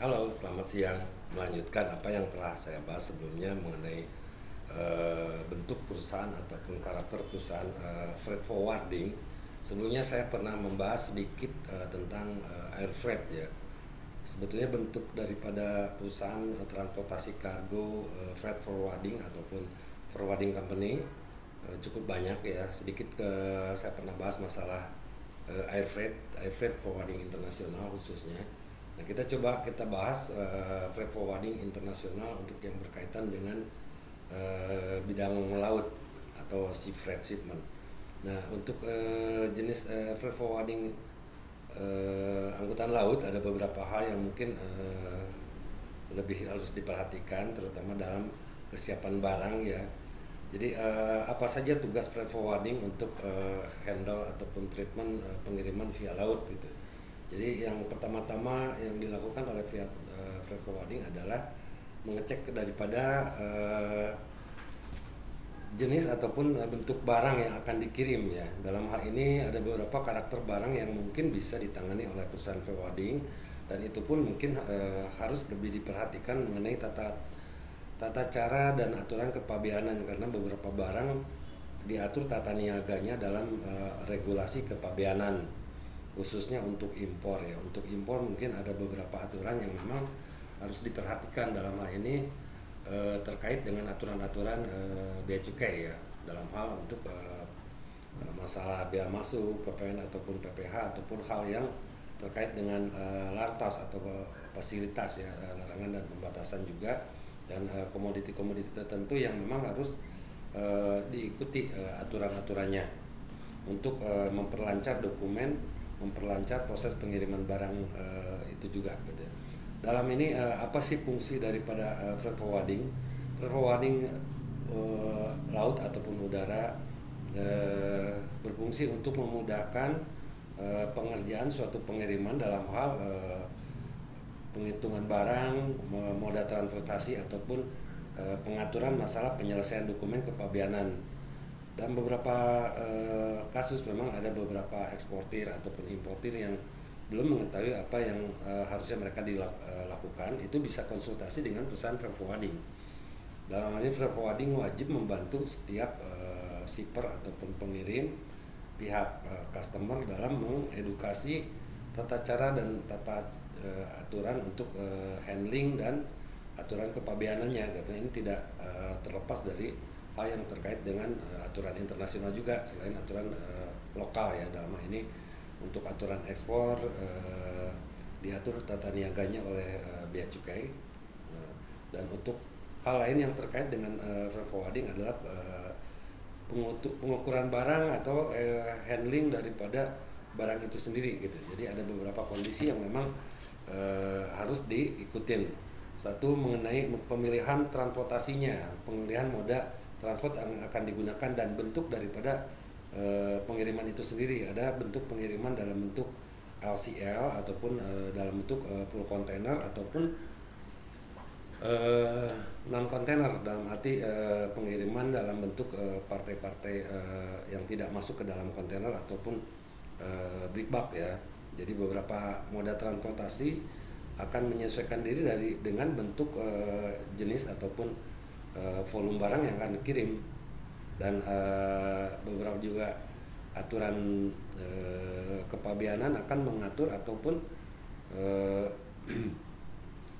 Halo, selamat siang. Melanjutkan apa yang telah saya bahas sebelumnya mengenai bentuk perusahaan ataupun karakter perusahaan freight forwarding. Sebelumnya saya pernah membahas sedikit tentang air freight ya. Sebetulnya bentuk daripada perusahaan transportasi kargo freight forwarding ataupun forwarding company cukup banyak ya. Sedikit saya pernah bahas masalah air freight forwarding internasional khususnya. Nah, kita bahas freight forwarding internasional untuk yang berkaitan dengan bidang laut atau sea freight shipment. Nah, untuk jenis freight forwarding angkutan laut ada beberapa hal yang mungkin lebih harus diperhatikan, terutama dalam kesiapan barang ya. Jadi apa saja tugas freight forwarding untuk handle ataupun treatment pengiriman via laut gitu. Jadi yang pertama-tama yang dilakukan oleh pihak freight forwarding adalah mengecek daripada jenis ataupun bentuk barang yang akan dikirim ya. Dalam hal ini ada beberapa karakter barang yang mungkin bisa ditangani oleh perusahaan forwarding, dan itu pun mungkin harus lebih diperhatikan mengenai tata cara dan aturan kepabeanan, karena beberapa barang diatur tata niaganya dalam regulasi kepabeanan khususnya untuk impor ya. Untuk impor mungkin ada beberapa aturan yang memang harus diperhatikan dalam hal ini terkait dengan aturan-aturan bea cukai ya, dalam hal untuk masalah bea masuk, PPN ataupun PPH, ataupun hal yang terkait dengan lartas atau fasilitas ya, larangan dan pembatasan juga, dan komoditi-komoditi tertentu yang memang harus diikuti aturan-aturannya untuk memperlancar dokumen, memperlancar proses pengiriman barang itu juga gitu ya. Dalam ini apa sih fungsi daripada freight forwarding? Freight forwarding laut ataupun udara berfungsi untuk memudahkan pengerjaan suatu pengiriman dalam hal penghitungan barang, moda transportasi ataupun pengaturan masalah penyelesaian dokumen kepabeanan. Dan beberapa kasus memang ada beberapa eksportir ataupun importir yang belum mengetahui apa yang harusnya mereka dilakukan, itu bisa konsultasi dengan perusahaan freight forwarding. Dalam hal ini freight forwarding wajib membantu setiap shipper ataupun pengirim pihak customer dalam mengedukasi tata cara dan tata aturan untuk handling dan aturan kepabeanannya. Karena ini tidak terlepas dari hal yang terkait dengan aturan internasional juga selain aturan lokal ya. Dalam hal ini untuk aturan ekspor diatur tata niaganya oleh bea cukai, dan untuk hal lain yang terkait dengan freight forwarding adalah pengukuran barang atau handling daripada barang itu sendiri gitu. Jadi ada beberapa kondisi yang memang harus diikutin. Satu, mengenai pemilihan transportasinya, pemilihan moda transport yang akan digunakan dan bentuk daripada pengiriman itu sendiri. Ada bentuk pengiriman dalam bentuk LCL ataupun dalam bentuk full container ataupun non container, dalam arti pengiriman dalam bentuk partai-partai yang tidak masuk ke dalam kontainer ataupun break bulk ya. Jadi beberapa moda transportasi akan menyesuaikan diri dengan bentuk jenis ataupun volume barang yang akan dikirim, dan beberapa juga aturan kepabeanan akan mengatur ataupun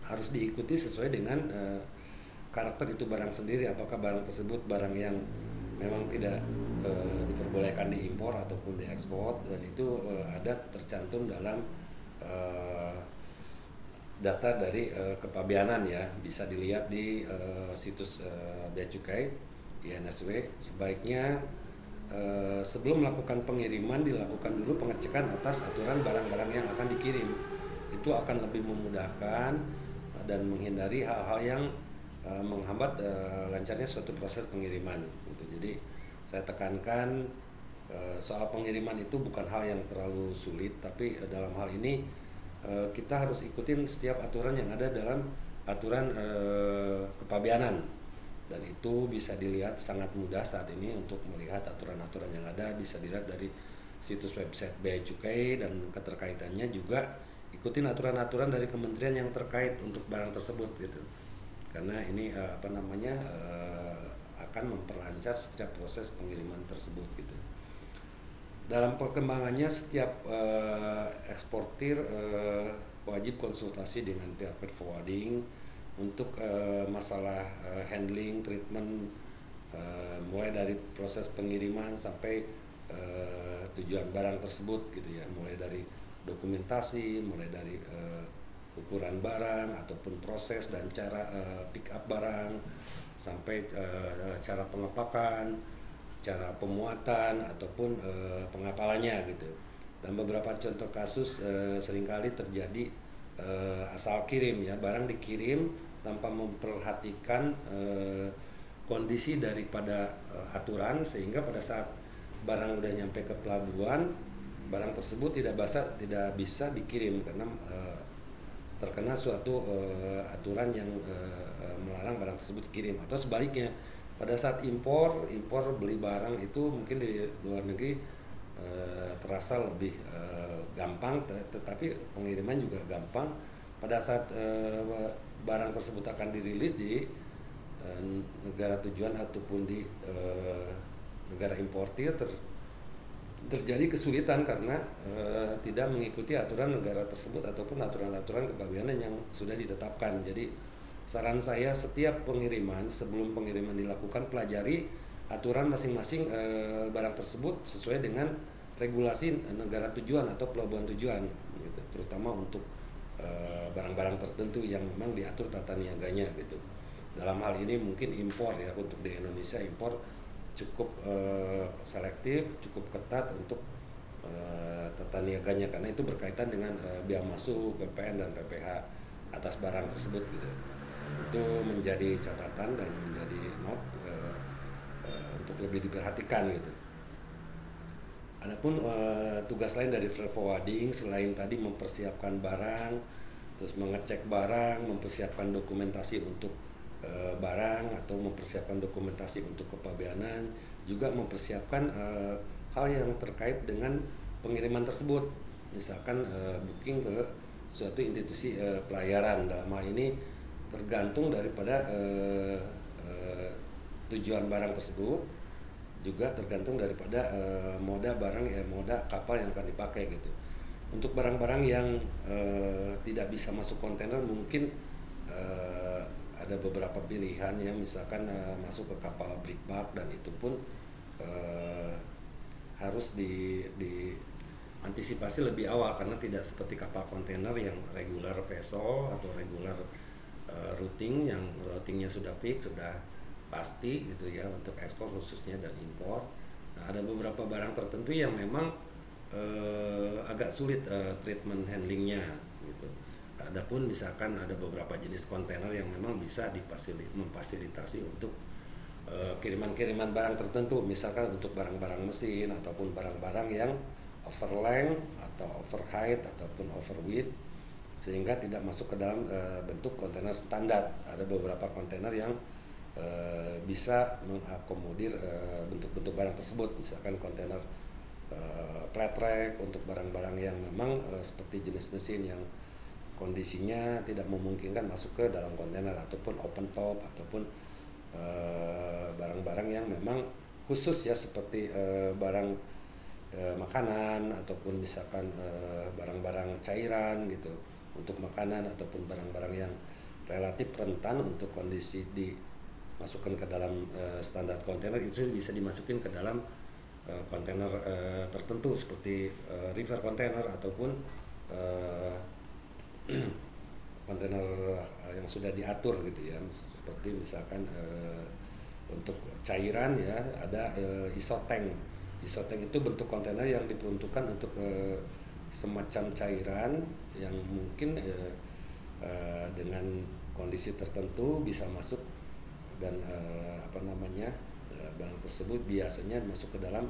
harus diikuti sesuai dengan karakter itu barang sendiri. Apakah barang tersebut barang yang memang tidak diperbolehkan diimpor ataupun diekspor, dan itu ada tercantum dalam data dari kepabeanan ya, bisa dilihat di situs bea cukai INSW. Sebaiknya sebelum melakukan pengiriman dilakukan dulu pengecekan atas aturan barang-barang yang akan dikirim. Itu akan lebih memudahkan dan menghindari hal-hal yang menghambat lancarnya suatu proses pengiriman gitu. Jadi saya tekankan soal pengiriman itu bukan hal yang terlalu sulit, tapi dalam hal ini kita harus ikutin setiap aturan yang ada dalam aturan kepabeanan, dan itu bisa dilihat sangat mudah saat ini untuk melihat aturan-aturan yang ada. Bisa dilihat dari situs website bea cukai, dan keterkaitannya juga ikutin aturan-aturan dari kementerian yang terkait untuk barang tersebut gitu. Karena ini akan memperlancar setiap proses pengiriman tersebut gitu. Dalam perkembangannya setiap eksportir wajib konsultasi dengan pihak freight forwarding untuk masalah handling, treatment, mulai dari proses pengiriman sampai tujuan barang tersebut gitu ya, mulai dari dokumentasi, mulai dari ukuran barang ataupun proses dan cara pick up barang sampai cara pengepakan, cara pemuatan ataupun pengapalannya gitu. Dan beberapa contoh kasus seringkali terjadi asal kirim ya, barang dikirim tanpa memperhatikan kondisi daripada aturan, sehingga pada saat barang udah nyampe ke pelabuhan, barang tersebut tidak bisa dikirim karena terkena suatu aturan yang melarang barang tersebut dikirim. Atau sebaliknya, pada saat impor beli barang itu mungkin di luar negeri terasa lebih gampang, tetapi pengiriman juga gampang. Pada saat barang tersebut akan dirilis di negara tujuan ataupun di negara importir, terjadi kesulitan karena tidak mengikuti aturan negara tersebut ataupun aturan-aturan kepabeanan yang sudah ditetapkan. Jadi saran saya, setiap pengiriman, sebelum pengiriman dilakukan, pelajari aturan masing-masing barang tersebut sesuai dengan regulasi negara tujuan atau pelabuhan tujuan gitu, terutama untuk barang-barang tertentu yang memang diatur tata niaganya gitu. Dalam hal ini mungkin impor ya, untuk di Indonesia impor cukup selektif, cukup ketat untuk tata niaganya, karena itu berkaitan dengan bea masuk, PPN dan PPh atas barang tersebut gitu. Itu menjadi catatan dan menjadi note untuk lebih diperhatikan gitu. Adapun tugas lain dari freight forwarding selain tadi mempersiapkan barang, terus mengecek barang, mempersiapkan dokumentasi untuk barang atau mempersiapkan dokumentasi untuk kepabeanan, juga mempersiapkan hal yang terkait dengan pengiriman tersebut. Misalkan booking ke suatu institusi pelayaran, dalam hal ini tergantung daripada tujuan barang tersebut, juga tergantung daripada moda barang ya, moda kapal yang akan dipakai gitu. Untuk barang-barang yang tidak bisa masuk kontainer, mungkin ada beberapa pilihan ya, misalkan masuk ke kapal break bulk, dan itu pun harus diantisipasi lebih awal, karena tidak seperti kapal kontainer yang regular vessel atau regular routing yang routingnya sudah fix, sudah pasti gitu ya, untuk ekspor khususnya dan impor. Nah, ada beberapa barang tertentu yang memang agak sulit treatment handlingnya gitu. Adapun misalkan ada beberapa jenis kontainer yang memang bisa memfasilitasi untuk kiriman-kiriman barang tertentu, misalkan untuk barang-barang mesin ataupun barang-barang yang overlength atau overheight ataupun overweight, sehingga tidak masuk ke dalam bentuk kontainer standar. Ada beberapa kontainer yang bisa mengakomodir bentuk-bentuk barang tersebut, misalkan kontainer flat rack untuk barang-barang yang memang seperti jenis mesin yang kondisinya tidak memungkinkan masuk ke dalam kontainer, ataupun open top, ataupun barang-barang yang memang khusus ya, seperti barang makanan, ataupun misalkan barang-barang cairan gitu untuk makanan, ataupun barang-barang yang relatif rentan untuk kondisi dimasukkan ke dalam standar kontainer, itu bisa dimasukin ke dalam kontainer tertentu seperti river container ataupun kontainer yang sudah diatur gitu ya, seperti misalkan untuk cairan ya, ada isotank. Isotank itu bentuk kontainer yang diperuntukkan untuk semacam cairan yang mungkin dengan kondisi tertentu bisa masuk, dan barang tersebut biasanya masuk ke dalam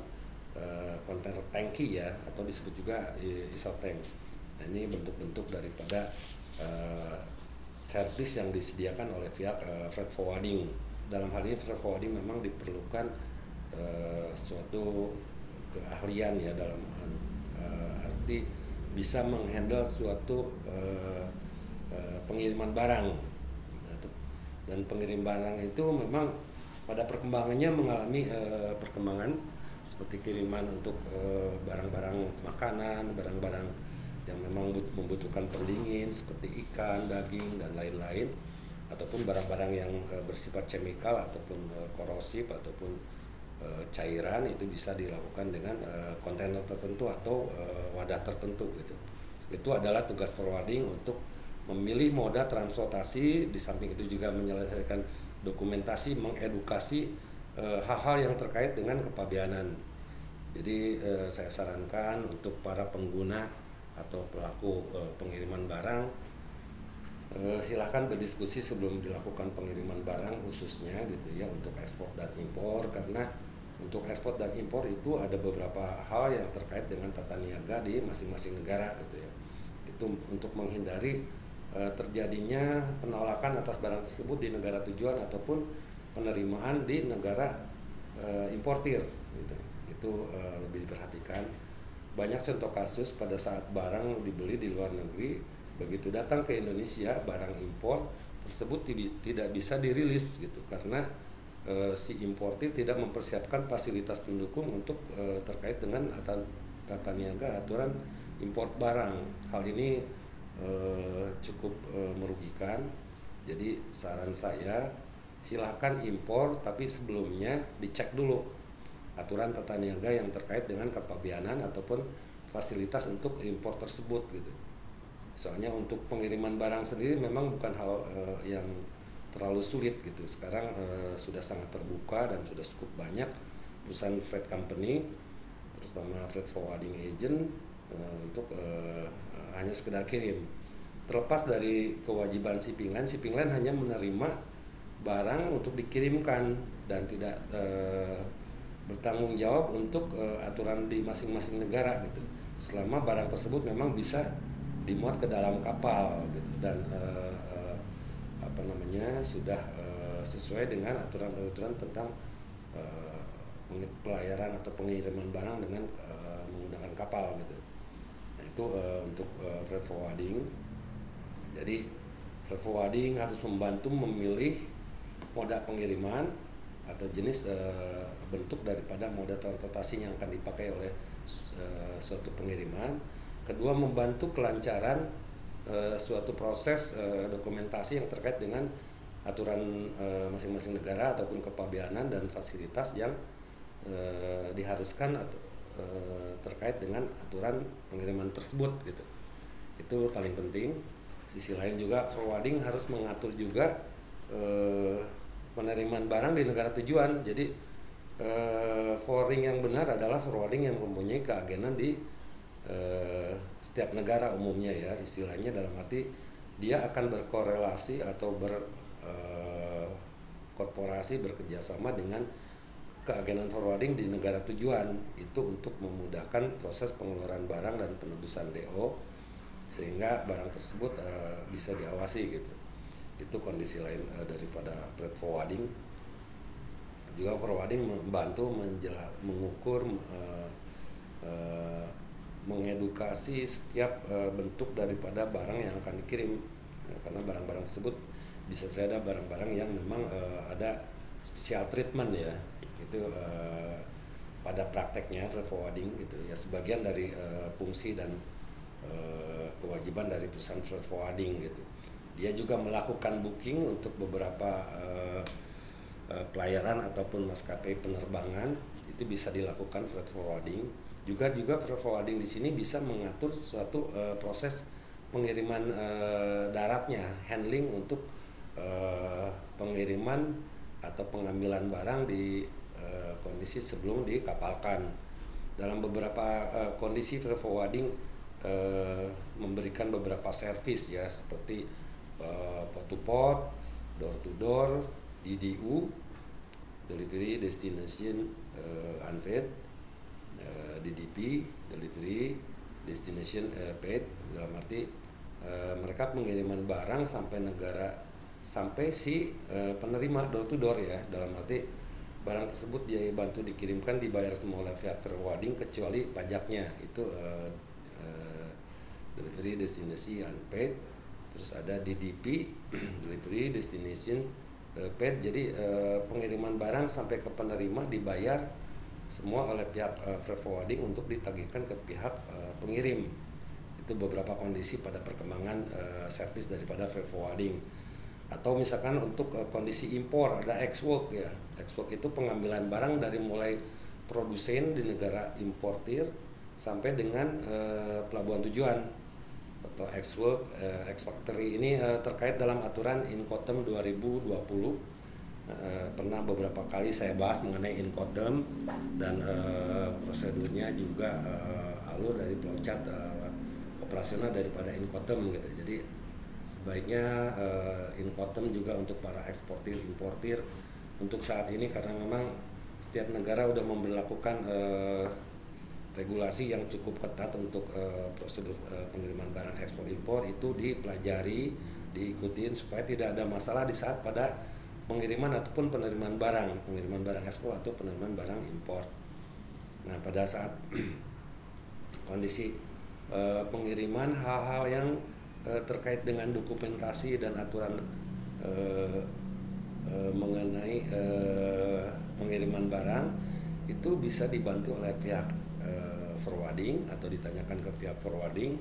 kontainer tangki ya, atau disebut juga isotank. Nah, ini bentuk-bentuk daripada servis yang disediakan oleh pihak freight forwarding. Dalam hal ini freight forwarding memang diperlukan suatu keahlian ya, dalam arti bisa menghandle suatu pengiriman barang. Dan pengirim barang itu memang pada perkembangannya mengalami perkembangan seperti kiriman untuk barang-barang makanan, barang-barang yang memang membutuhkan pendingin seperti ikan, daging dan lain-lain, ataupun barang-barang yang bersifat chemical ataupun korosif ataupun cairan, itu bisa dilakukan dengan kontainer tertentu atau wadah tertentu gitu. Itu adalah tugas forwarding untuk memilih moda transportasi, di samping itu juga menyelesaikan dokumentasi, mengedukasi hal-hal yang terkait dengan kepabeanan. Jadi saya sarankan untuk para pengguna atau pelaku pengiriman barang, silahkan berdiskusi sebelum dilakukan pengiriman barang khususnya gitu ya untuk ekspor dan impor, karena untuk ekspor dan impor itu ada beberapa hal yang terkait dengan tata niaga di masing-masing negara gitu ya. Itu untuk menghindari terjadinya penolakan atas barang tersebut di negara tujuan ataupun penerimaan di negara importir gitu. Itu lebih diperhatikan. Banyak contoh kasus pada saat barang dibeli di luar negeri, begitu datang ke Indonesia barang impor tersebut tidak bisa dirilis gitu karena si importir tidak mempersiapkan fasilitas pendukung untuk terkait dengan tata niaga aturan impor barang. Hal ini cukup merugikan. Jadi saran saya, silahkan impor tapi sebelumnya dicek dulu aturan tata niaga yang terkait dengan kepabeanan ataupun fasilitas untuk impor tersebut gitu. Soalnya untuk pengiriman barang sendiri memang bukan hal yang terlalu sulit gitu. Sekarang sudah sangat terbuka dan sudah cukup banyak perusahaan freight company, terutama freight forwarding agent untuk hanya sekedar kirim. Terlepas dari kewajiban shipping line hanya menerima barang untuk dikirimkan dan tidak bertanggung jawab untuk aturan di masing-masing negara gitu. Selama barang tersebut memang bisa dimuat ke dalam kapal gitu dan sudah sesuai dengan aturan-aturan tentang pelayaran atau pengiriman barang dengan menggunakan kapal gitu. Nah, itu untuk freight forwarding. Jadi freight forwarding harus membantu memilih moda pengiriman atau jenis bentuk daripada moda transportasi yang akan dipakai oleh suatu pengiriman. Kedua, membantu kelancaran suatu proses dokumentasi yang terkait dengan aturan masing-masing negara ataupun kepabeanan dan fasilitas yang diharuskan atau terkait dengan aturan pengiriman tersebut gitu. Itu paling penting. Sisi lain juga forwarding harus mengatur juga penerimaan barang di negara tujuan. Jadi forwarding yang benar adalah forwarding yang mempunyai keagenan di setiap negara umumnya ya, istilahnya dalam arti dia akan berkorelasi atau berkorporasi bekerjasama dengan keagenan forwarding di negara tujuan itu untuk memudahkan proses pengeluaran barang dan penebusan DO sehingga barang tersebut bisa diawasi gitu. Itu kondisi lain daripada freight forwarding. Juga forwarding membantu mengukur mengedukasi setiap bentuk daripada barang yang akan dikirim karena barang-barang tersebut bisa saja ada barang-barang yang memang ada special treatment ya, itu pada prakteknya freight forwarding gitu ya, sebagian dari fungsi dan kewajiban dari perusahaan freight forwarding gitu. Dia juga melakukan booking untuk beberapa pelayaran ataupun maskapai penerbangan, itu bisa dilakukan freight forwarding. Juga freight forwarding di sini bisa mengatur suatu proses pengiriman daratnya, handling untuk pengiriman atau pengambilan barang di kondisi sebelum dikapalkan. Dalam beberapa kondisi freight forwarding memberikan beberapa servis ya, seperti port to port, door to door, DDU, delivery destination unpaid, DDP, delivery destination paid, dalam arti mereka pengiriman barang sampai si penerima door to door ya, dalam arti barang tersebut dia bantu dikirimkan dibayar semua oleh pihak forwarding kecuali pajaknya itu delivery destination unpaid, terus ada DDP delivery destination paid. Jadi pengiriman barang sampai ke penerima dibayar semua oleh pihak freight forwarding untuk ditagihkan ke pihak pengirim. Itu beberapa kondisi pada perkembangan servis daripada freight forwarding. Atau misalkan untuk kondisi impor ada ex-work ya. Ex-work itu pengambilan barang dari mulai produsen di negara importir sampai dengan pelabuhan tujuan. Atau ex-work, ex-factory ini terkait dalam aturan Incoterm 2020. Pernah beberapa kali saya bahas mengenai Incoterm dan prosedurnya juga alur dari flowchart operasional daripada Incoterm gitu. Jadi sebaiknya Incoterm juga untuk para eksportir importir untuk saat ini, karena memang setiap negara udah memberlakukan regulasi yang cukup ketat untuk prosedur pengiriman barang ekspor impor, itu dipelajari, diikutin supaya tidak ada masalah di saat pada pengiriman ataupun penerimaan barang ekspor atau penerimaan barang impor. Nah, pada saat kondisi pengiriman, hal-hal yang terkait dengan dokumentasi dan aturan mengenai pengiriman barang itu bisa dibantu oleh pihak forwarding atau ditanyakan ke pihak forwarding,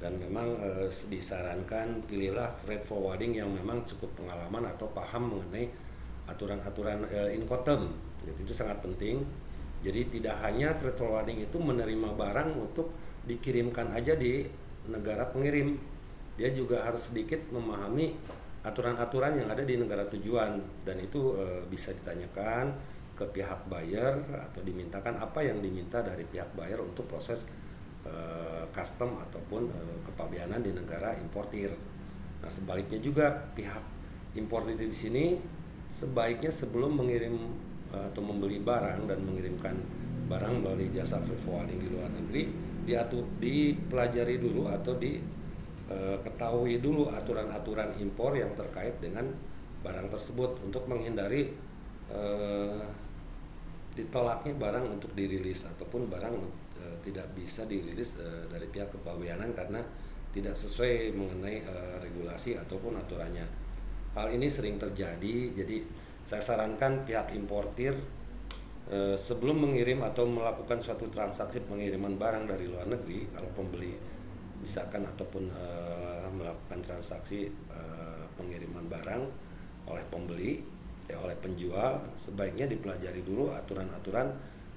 dan memang disarankan pilihlah freight forwarding yang memang cukup pengalaman atau paham mengenai aturan-aturan Incoterm. Itu sangat penting. Jadi tidak hanya freight forwarding itu menerima barang untuk dikirimkan aja di negara pengirim, dia juga harus sedikit memahami aturan-aturan yang ada di negara tujuan, dan itu bisa ditanyakan ke pihak buyer atau dimintakan apa yang diminta dari pihak buyer untuk proses custom ataupun kepabeanan di negara importir. Nah, sebaliknya juga pihak importir di sini sebaiknya sebelum mengirim atau membeli barang dan mengirimkan barang melalui jasa freight forwarding di luar negeri, dipelajari dulu atau ketahui dulu aturan-aturan impor yang terkait dengan barang tersebut untuk menghindari ditolaknya barang untuk dirilis ataupun barang tidak bisa dirilis dari pihak kepabeanan karena tidak sesuai mengenai regulasi ataupun aturannya. Hal ini sering terjadi, jadi saya sarankan pihak importir sebelum mengirim atau melakukan suatu transaksi pengiriman barang dari luar negeri, kalau pembeli misalkan ataupun melakukan transaksi pengiriman barang oleh pembeli oleh penjual, sebaiknya dipelajari dulu aturan-aturan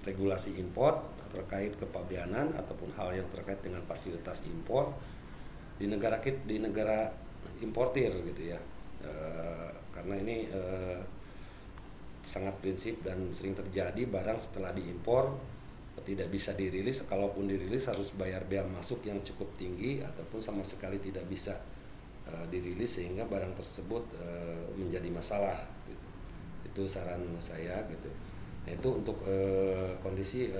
regulasi impor terkait kepabeanan ataupun hal yang terkait dengan fasilitas impor di negara importir gitu ya. Karena ini sangat prinsip dan sering terjadi barang setelah diimpor tidak bisa dirilis, kalaupun dirilis harus bayar bea masuk yang cukup tinggi ataupun sama sekali tidak bisa dirilis sehingga barang tersebut menjadi masalah gitu. Itu saran saya gitu. Nah, itu untuk kondisi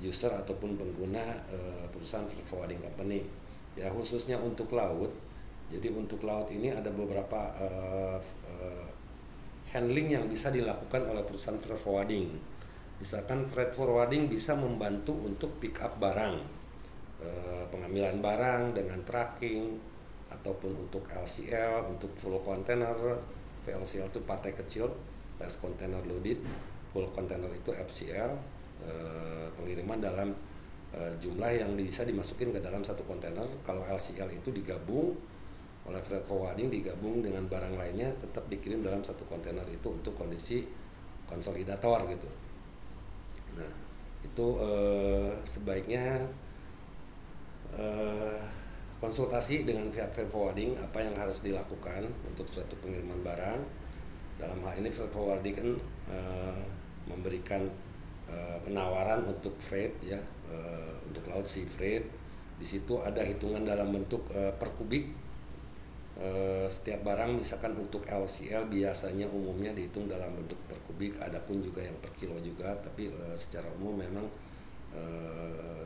user ataupun pengguna perusahaan freight forwarding company ya, khususnya untuk laut. Jadi untuk laut ini ada beberapa handling yang bisa dilakukan oleh perusahaan freight forwarding. Misalkan freight forwarding bisa membantu untuk pick up barang, pengambilan barang dengan tracking, ataupun untuk LCL, untuk full container. VLCL itu partai kecil, less container loaded. Full container itu FCL, pengiriman dalam jumlah yang bisa dimasukin ke dalam satu kontainer. Kalau LCL itu digabung oleh freight forwarding, digabung dengan barang lainnya, tetap dikirim dalam satu kontainer itu untuk kondisi konsolidator gitu. Nah, itu sebaiknya konsultasi dengan pihak freight forwarding apa yang harus dilakukan untuk suatu pengiriman barang. Dalam hal ini freight forwarding kan memberikan penawaran untuk freight ya, untuk laut sea freight. Di situ ada hitungan dalam bentuk per kubik. Setiap barang misalkan untuk LCL biasanya umumnya dihitung dalam bentuk per kubik, adapun juga yang per kilo juga, tapi secara umum memang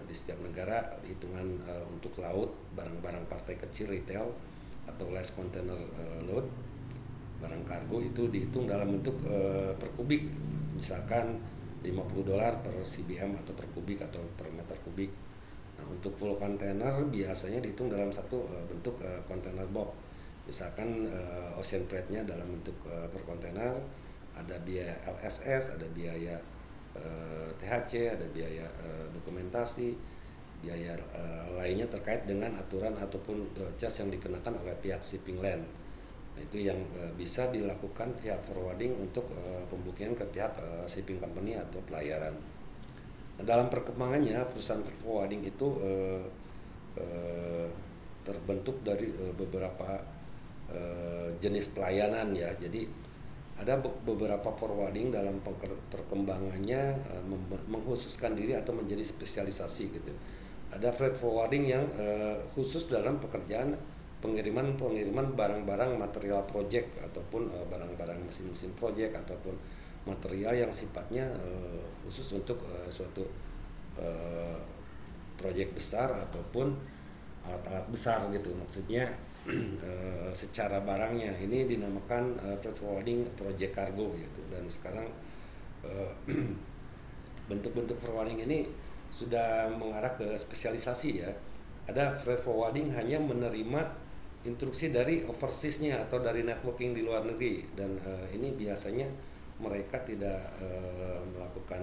di setiap negara hitungan untuk laut barang-barang partai kecil retail atau less container load barang kargo itu dihitung dalam bentuk per kubik, misalkan $50 per CBM atau per kubik atau per meter kubik. Nah, untuk full container biasanya dihitung dalam satu bentuk container box. Misalkan ocean freight-nya dalam bentuk per kontainer, ada biaya LSS, ada biaya THC, ada biaya dokumentasi, biaya lainnya terkait dengan aturan ataupun charge yang dikenakan oleh pihak shipping line. Nah, itu yang bisa dilakukan pihak forwarding untuk pembukian ke pihak shipping company atau pelayaran. Nah, dalam perkembangannya perusahaan forwarding itu terbentuk dari beberapa jenis pelayanan ya. Jadi ada beberapa forwarding dalam perkembangannya mengkhususkan diri atau menjadi spesialisasi gitu. Ada freight forwarding yang khusus dalam pekerjaan pengiriman barang-barang material project ataupun barang-barang mesin-mesin project ataupun material yang sifatnya khusus untuk suatu project besar ataupun alat-alat besar gitu. Maksudnya secara barangnya ini dinamakan freight forwarding project cargo gitu. Dan sekarang bentuk-bentuk forwarding ini sudah mengarah ke spesialisasi ya. Ada freight forwarding hanya menerima instruksi dari overseas-nya atau dari networking di luar negeri, dan ini biasanya mereka tidak melakukan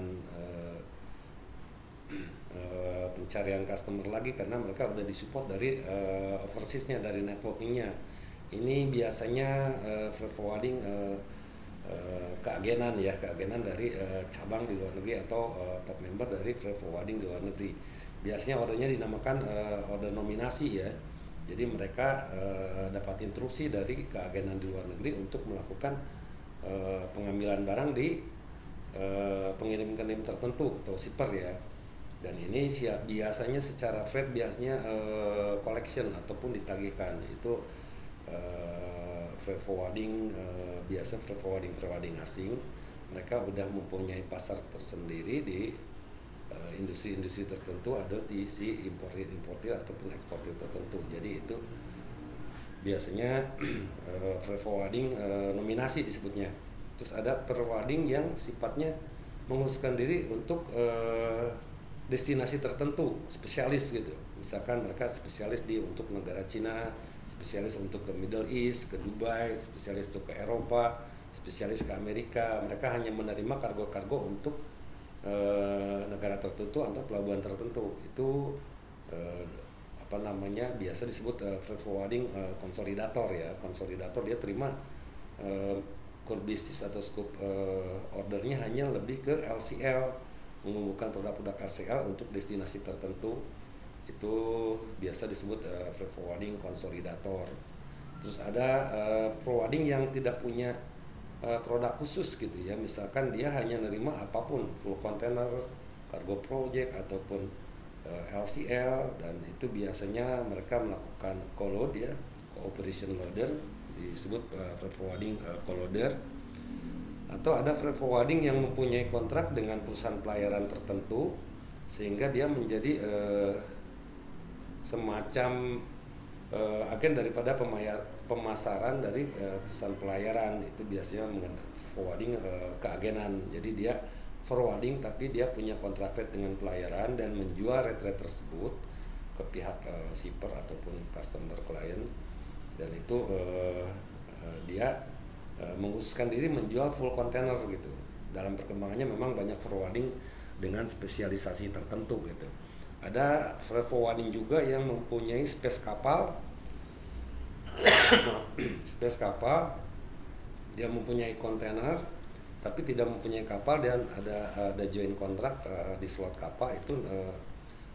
pencarian customer lagi karena mereka udah disupport dari overseas-nya, dari networking-nya. Ini biasanya freight forwarding keagenan dari cabang di luar negeri atau top member dari freight forwarding di luar negeri. Biasanya ordernya dinamakan order nominasi ya. Jadi mereka dapat instruksi dari keagenan di luar negeri untuk melakukan pengambilan barang di pengirim-pengirim tertentu atau shipper ya. Dan ini biasanya secara freight biasanya collection ataupun ditagihkan. Itu freight forwarding biasa freight forwarding asing. Mereka udah mempunyai pasar tersendiri di industri-industri tertentu, ada di si importir ataupun eksportir tertentu. Jadi itu biasanya freight forwarding nominasi disebutnya. Terus ada forwarding yang sifatnya menghususkan diri untuk destinasi tertentu, spesialis gitu. Misalkan mereka spesialis untuk negara Cina, spesialis untuk ke Middle East, ke Dubai, spesialis untuk ke Eropa, spesialis ke Amerika. Mereka hanya menerima kargo-kargo untuk negara tertentu atau pelabuhan tertentu. Itu biasa disebut freight forwarding konsolidator ya. Konsolidator dia terima core business atau scope ordernya hanya lebih ke LCL, mengumpulkan produk-produk LCL untuk destinasi tertentu. Itu biasa disebut freight forwarding konsolidator. Terus ada forwarding yang tidak punya produk khusus gitu ya. Misalkan dia hanya nerima apapun, full container, cargo project ataupun LCL, dan itu biasanya mereka melakukan co-load ya, cooperation loader, disebut freight forwarding co-loader. Atau ada freight forwarding yang mempunyai kontrak dengan perusahaan pelayaran tertentu sehingga dia menjadi semacam agen daripada pemasaran dari perusahaan pelayaran. Itu biasanya forwarding keagenan. Jadi dia forwarding tapi dia punya kontrak rate dengan pelayaran dan menjual rate tersebut ke pihak shipper ataupun customer client. Dan itu dia mengkhususkan diri menjual full container gitu. Dalam perkembangannya memang banyak forwarding dengan spesialisasi tertentu gitu. Ada freight forwarding juga yang mempunyai space kapal. Space kapal, dia mempunyai kontainer tapi tidak mempunyai kapal, dan ada joint kontrak di slot kapal. Itu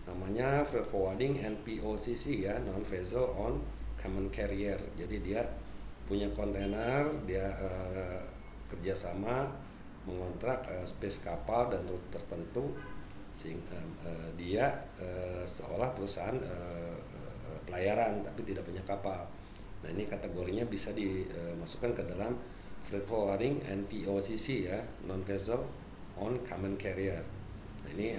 namanya freight forwarding NVOCC ya, non vessel on common carrier. Jadi dia punya kontainer, dia kerjasama mengontrak space kapal dan rute tertentu, sehingga dia seolah perusahaan pelayaran tapi tidak punya kapal. Nah, ini kategorinya bisa dimasukkan ke dalam freight forwarding NVOCC ya, non vessel on common carrier. Nah, ini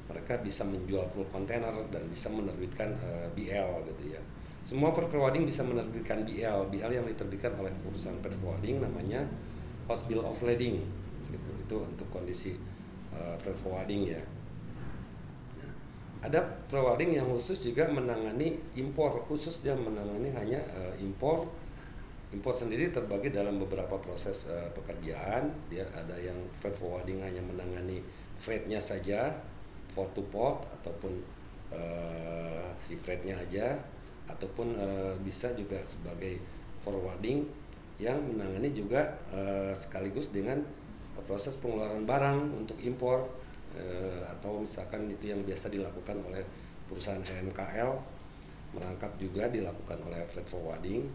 mereka bisa menjual full container dan bisa menerbitkan BL gitu ya. Semua freight forwarding bisa menerbitkan BL yang diterbitkan oleh perusahaan freight forwarding, namanya House Bill of Lading gitu. Itu untuk kondisi freight forwarding ya. Nah, Ada forwarding yang khusus juga menangani impor, khusus dia menangani hanya impor. Impor sendiri terbagi dalam beberapa proses pekerjaan. Dia ada yang freight forwarding hanya menangani freightnya saja, port to port, ataupun si freightnya aja, ataupun bisa juga sebagai forwarding yang menangani juga sekaligus dengan proses pengeluaran barang untuk impor, atau misalkan itu yang biasa dilakukan oleh perusahaan EMKL, merangkap juga dilakukan oleh freight forwarding.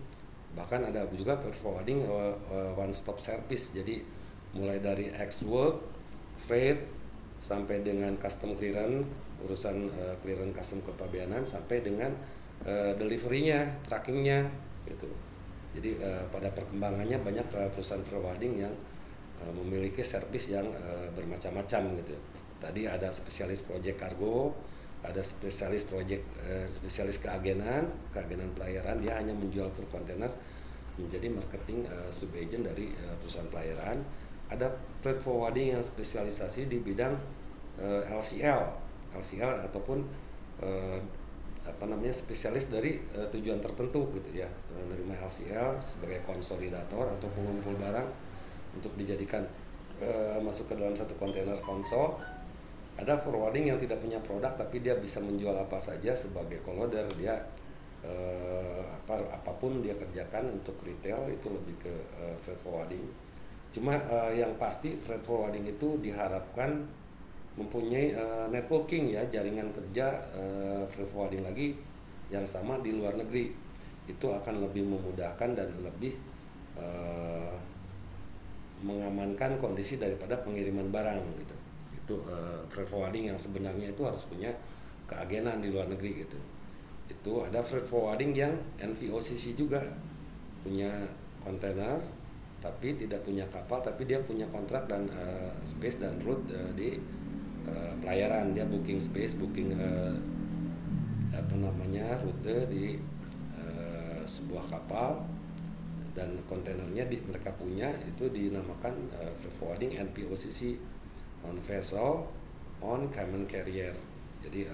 Bahkan ada juga freight forwarding one stop service, jadi mulai dari ex work, freight, sampai dengan custom clearance, urusan clearance custom kepabeanan, sampai dengan deliverynya, trackingnya gitu. Jadi pada perkembangannya banyak perusahaan forwarding yang memiliki servis yang bermacam-macam gitu. Tadi ada spesialis project kargo, ada spesialis project spesialis keagenan pelayaran, dia hanya menjual full container, menjadi marketing sub-agent dari perusahaan pelayaran. Ada freight forwarding yang spesialisasi di bidang LCL ataupun spesialis dari tujuan tertentu gitu ya, menerima LCL sebagai konsolidator atau pengumpul barang untuk dijadikan masuk ke dalam satu kontainer konsol. Ada forwarding yang tidak punya produk tapi dia bisa menjual apa saja sebagai co-loader, dia apapun dia kerjakan untuk retail, itu lebih ke freight forwarding. Cuma yang pasti freight forwarding itu diharapkan mempunyai networking ya, jaringan kerja freight forwarding lagi yang sama di luar negeri. Itu akan lebih memudahkan dan lebih mengamankan kondisi daripada pengiriman barang gitu. Itu freight forwarding yang sebenarnya itu harus punya keagenan di luar negeri gitu. Itu ada freight forwarding yang NVOCC juga, punya kontainer tapi tidak punya kapal, tapi dia punya kontrak dan space dan route di pelayaran. Dia booking space, booking rute di sebuah kapal, dan kontainernya mereka punya, itu dinamakan freight forwarding NVOCC, on vessel on common carrier. Jadi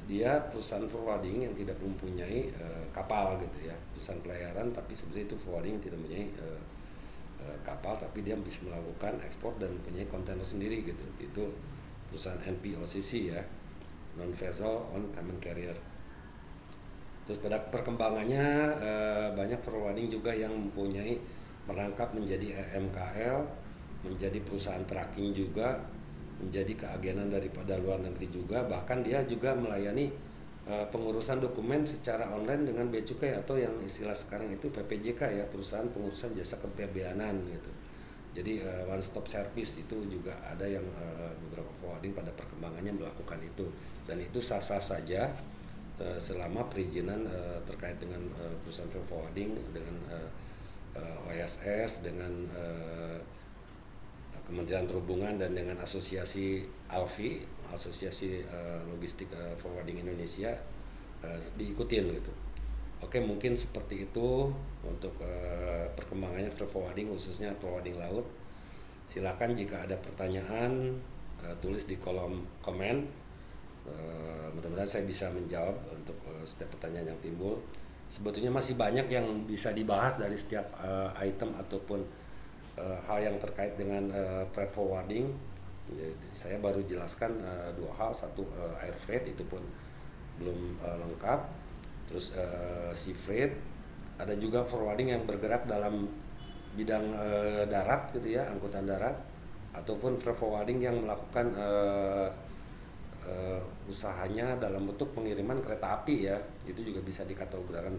dia perusahaan forwarding yang tidak mempunyai kapal gitu ya, perusahaan pelayaran tapi sebenarnya itu forwarding yang tidak mempunyai kapal, tapi dia bisa melakukan ekspor dan mempunyai kontainer sendiri gitu. Itu perusahaan NVOCC ya, non vessel on common carrier. Terus pada perkembangannya banyak forwarding juga yang mempunyai merangkap menjadi EMKL, menjadi perusahaan tracking juga, menjadi keagenan daripada luar negeri juga. Bahkan dia juga melayani pengurusan dokumen secara online dengan bea cukai, atau yang istilah sekarang itu PPJK ya, perusahaan pengurusan jasa kepabeanan gitu. Jadi one stop service itu juga ada yang beberapa forwarding pada perkembangannya melakukan itu, dan itu sah-sah saja selama perizinan terkait dengan perusahaan forwarding dengan OSS, dengan Kementerian Perhubungan, dan dengan asosiasi ALFI, Asosiasi Logistik Forwarding Indonesia, diikutin gitu. Oke, mungkin seperti itu untuk perkembangannya freight forwarding, khususnya forwarding laut. Silakan jika ada pertanyaan tulis di kolom komen. Mudah-mudahan saya bisa menjawab untuk setiap pertanyaan yang timbul. Sebetulnya masih banyak yang bisa dibahas dari setiap item ataupun hal yang terkait dengan freight forwarding. Saya baru jelaskan dua hal, satu air freight itu pun belum lengkap, terus sea freight, ada juga forwarding yang bergerak dalam bidang darat gitu ya, angkutan darat, ataupun freight forwarding yang melakukan usahanya dalam bentuk pengiriman kereta api ya, itu juga bisa dikategorikan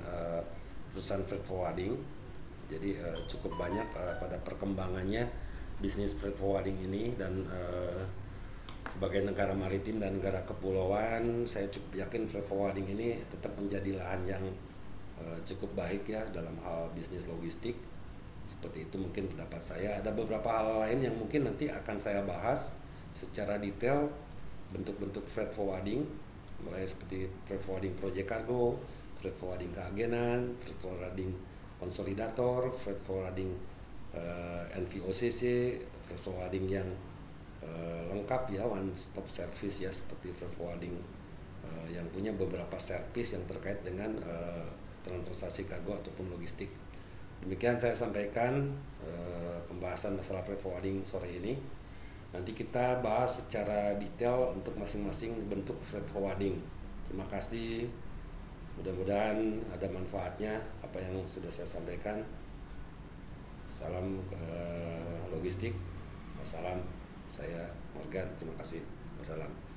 perusahaan freight forwarding. Jadi cukup banyak pada perkembangannya bisnis freight forwarding ini, dan sebagai negara maritim dan negara kepulauan, saya cukup yakin freight forwarding ini tetap menjadi lahan yang cukup baik ya dalam hal bisnis logistik. Seperti itu mungkin pendapat saya. Ada beberapa hal lain yang mungkin nanti akan saya bahas secara detail, bentuk-bentuk freight forwarding, mulai seperti freight forwarding project cargo, freight forwarding keagenan, freight forwarding konsolidator, freight forwarding NVOCC, freight forwarding yang lengkap ya, one stop service ya, seperti freight forwarding yang punya beberapa service yang terkait dengan transportasi kargo ataupun logistik. Demikian saya sampaikan pembahasan masalah freight forwarding sore ini. Nanti kita bahas secara detail untuk masing-masing bentuk freight forwarding. Terima kasih. Mudah-mudahan ada manfaatnya apa yang sudah saya sampaikan. Salam logistik. Wassalam. Saya Morgan. Terima kasih. Wassalam.